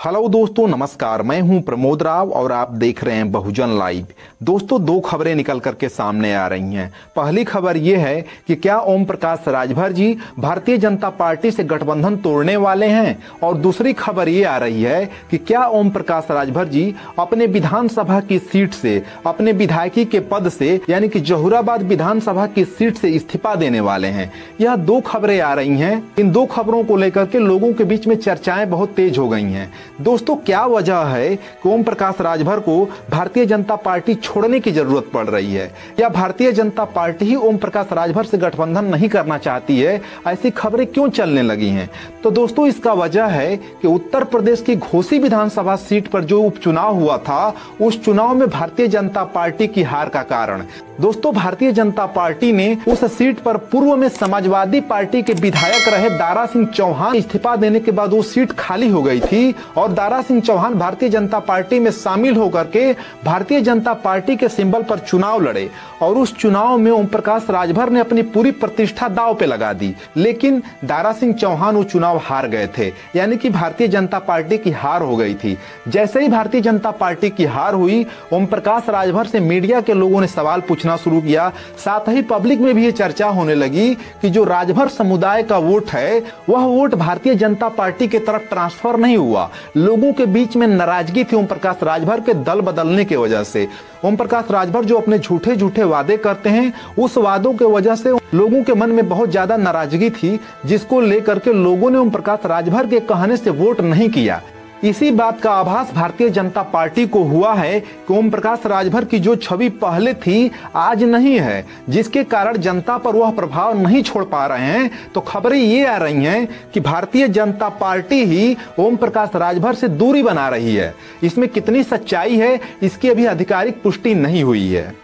Hello दोस्तों, नमस्कार। मैं हूं प्रमोद राव और आप देख रहे हैं बहुजन लाइव। दोस्तों, दो खबरें निकल करके सामने आ रही हैं। पहली खबर यह है कि क्या ओम प्रकाश राजभर जी भारतीय जनता पार्टी से गठबंधन तोड़ने वाले हैं, और दूसरी खबर ये आ रही है कि क्या ओम प्रकाश राजभर जी अपने विधानसभा की सीट से, अपने विधायकी के पद से यानी कि जहुराबाद विधानसभा की सीट से इस्तीफा देने वाले हैं। यह दो खबरें आ रही हैं। इन दो खबरों को लेकर के लोगों के बीच में चर्चाएं बहुत तेज हो गई हैं। दोस्तों, क्या वजह है कि ओम प्रकाश राजभर को भारतीय जनता पार्टी छोड़ने की जरूरत पड़ रही है, या भारतीय जनता पार्टी ही ओम प्रकाश राजभर से गठबंधन नहीं करना चाहती है? ऐसी खबरें क्यों चलने लगी हैं? तो दोस्तों, इसका वजह है कि उत्तर प्रदेश की घोसी विधानसभा सीट पर जो उपचुनाव हुआ था, उस चुनाव में भारतीय जनता पार्टी की हार का कारण दोस्तों, भारतीय जनता पार्टी ने उस सीट पर पूर्व में समाजवादी पार्टी के विधायक रहे दारा सिंह चौहान इस्तीफा देने के बाद वो सीट खाली हो गई थी, और दारा सिंह चौहान भारतीय जनता पार्टी में शामिल होकर के भारतीय जनता पार्टी के सिंबल पर चुनाव लड़े, और उस चुनाव में ओम प्रकाश राजभर ने अपनी पूरी प्रतिष्ठा दांव पे लगा दी। लेकिन दारा सिंह चौहान वो चुनाव हार गए थे, यानी कि भारतीय जनता पार्टी की हार हो गई थी। जैसे ही भारतीय जनता पार्टी की हार हुई, ओम प्रकाश राजभर से मीडिया के लोगों ने सवाल पूछना शुरू किया। साथ ही पब्लिक में भी ये चर्चा होने लगी कि जो राजभर समुदाय का वोट है, वह वोट भारतीय जनता पार्टी की तरफ ट्रांसफर नहीं हुआ। लोगों के बीच में नाराजगी थी ओम प्रकाश राजभर के दल बदलने की वजह से। ओम प्रकाश राजभर जो अपने झूठे झूठे वादे करते हैं, उस वादों के वजह से लोगों के मन में बहुत ज्यादा नाराजगी थी, जिसको लेकर के लोगों ने ओम प्रकाश राजभर के कहने से वोट नहीं किया। इसी बात का आभास भारतीय जनता पार्टी को हुआ है कि ओम प्रकाश राजभर की जो छवि पहले थी, आज नहीं है, जिसके कारण जनता पर वह प्रभाव नहीं छोड़ पा रहे हैं। तो खबरें ये आ रही हैं कि भारतीय जनता पार्टी ही ओम प्रकाश राजभर से दूरी बना रही है। इसमें कितनी सच्चाई है, इसकी अभी आधिकारिक पुष्टि नहीं हुई है।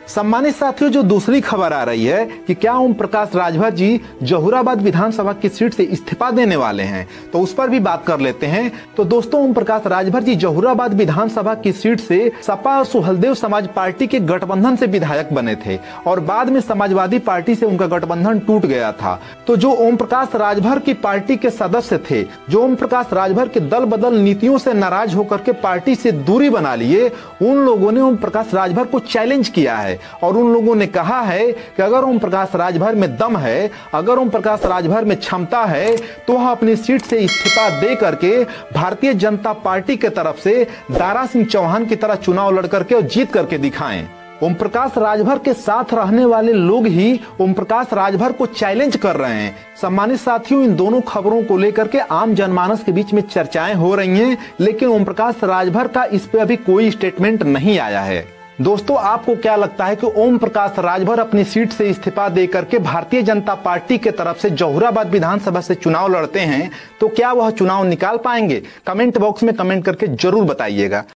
सम्मानित साथियों, जो दूसरी खबर आ रही है कि क्या ओम प्रकाश राजभर जी जहुराबाद विधानसभा की सीट से इस्तीफा देने वाले हैं, तो उस पर भी बात कर लेते हैं। तो दोस्तों, ओम प्रकाश राजभर जी जहुराबाद विधानसभा की सीट से सपा और सुहलदेव समाज पार्टी के गठबंधन से विधायक बने थे, और बाद में समाजवादी पार्टी से उनका गठबंधन टूट गया था। तो जो ओम प्रकाश राजभर की पार्टी के सदस्य थे, जो ओम प्रकाश राजभर के दल बदल नीतियों से नाराज होकर के पार्टी से दूरी बना लिए, उन लोगों ने ओम प्रकाश राजभर को चैलेंज किया है, और उन लोगों ने कहा है कि अगर ओम प्रकाश राजभर में दम है, अगर ओम प्रकाश राजभर में क्षमता है, तो वह अपनी सीट से इस्तीफा दे करके भारतीय जनता पार्टी के तरफ से दारा सिंह चौहान की तरह चुनाव लड़ करके और जीत करके दिखाएं। ओम प्रकाश राजभर के साथ रहने वाले लोग ही ओम प्रकाश राजभर को चैलेंज कर रहे हैं। सम्मानित साथियों, इन दोनों खबरों को लेकर के आम जनमानस के बीच में चर्चाएं हो रही हैं, लेकिन ओम प्रकाश राजभर का इस पे अभी कोई स्टेटमेंट नहीं आया है। दोस्तों, आपको क्या लगता है कि ओम प्रकाश राजभर अपनी सीट से इस्तीफा दे करके भारतीय जनता पार्टी के तरफ से जहुराबाद विधानसभा से चुनाव लड़ते हैं, तो क्या वह चुनाव निकाल पाएंगे? कमेंट बॉक्स में कमेंट करके जरूर बताइएगा।